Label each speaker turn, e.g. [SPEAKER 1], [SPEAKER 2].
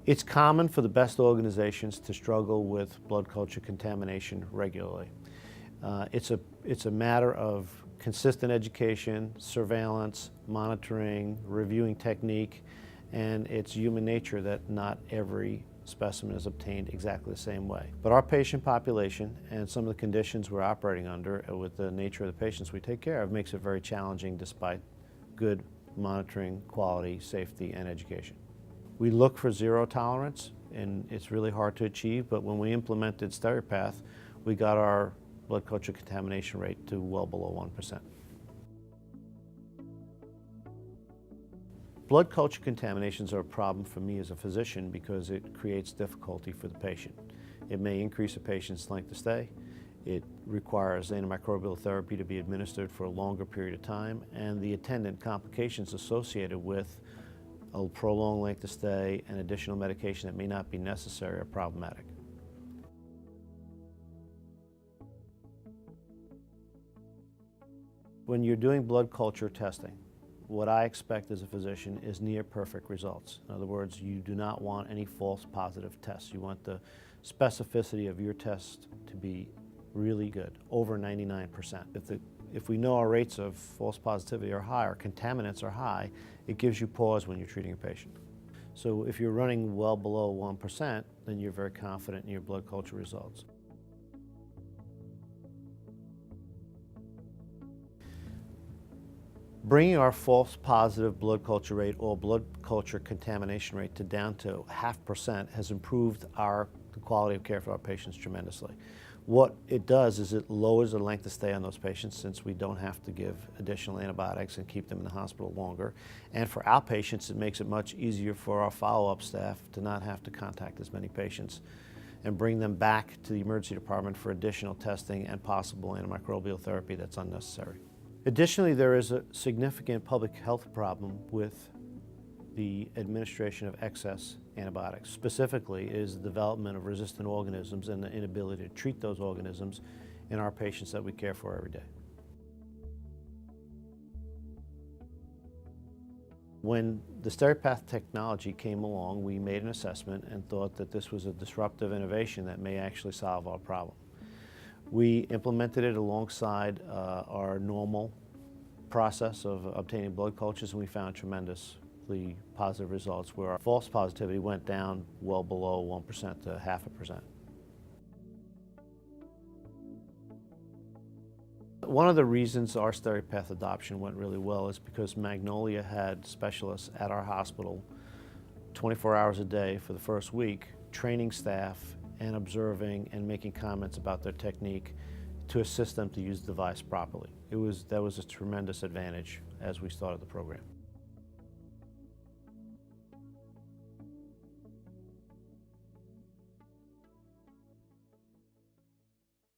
[SPEAKER 1] It's common for the best organizations to struggle with blood culture contamination regularly. It's a matter of consistent education, surveillance, monitoring, reviewing technique, and it's human nature that not every specimen is obtained exactly the same way. But our patient population and some of the conditions we're operating under with the nature of the patients we take care of makes it very challenging despite good monitoring, quality, safety, and education. We look for zero tolerance, and it's really hard to achieve, but when we implemented Steripath, we got our blood culture contamination rate to well below 1%. Blood culture contaminations are a problem for me as a physician because it creates difficulty for the patient. It may increase a patient's length of stay. It requires antimicrobial therapy to be administered for a longer period of time, and the attendant complications associated with a prolonged length of stay and additional medication that may not be necessary are problematic. When you're doing blood culture testing, what I expect as a physician is near perfect results. In other words, you do not want any false positive tests. You want the specificity of your test to be really good, over 99%. If we know our rates of false positivity are high, or contaminants are high, it gives you pause when you're treating a patient. So if you're running well below 1%, then you're very confident in your blood culture results. Bringing our false positive blood culture rate or blood culture contamination rate down to 0.5% has improved the quality of care for our patients tremendously. What it does is it lowers the length of stay on those patients, since we don't have to give additional antibiotics and keep them in the hospital longer. And for our patients, it makes it much easier for our follow-up staff to not have to contact as many patients and bring them back to the emergency department for additional testing and possible antimicrobial therapy that's unnecessary. Additionally, there is a significant public health problem with the administration of excess antibiotics. Specifically is the development of resistant organisms and the inability to treat those organisms in our patients that we care for every day. When the Steripath technology came along, we made an assessment and thought that this was a disruptive innovation that may actually solve our problem. We implemented it alongside our normal process of obtaining blood cultures, and we found tremendously positive results where our false positivity went down well below 1% to 0.5%. One of the reasons our Steripath adoption went really well is because Magnolia had specialists at our hospital 24 hours a day for the first week, training staff and observing and making comments about their technique to assist them to use the device properly. That was a tremendous advantage as we started the program.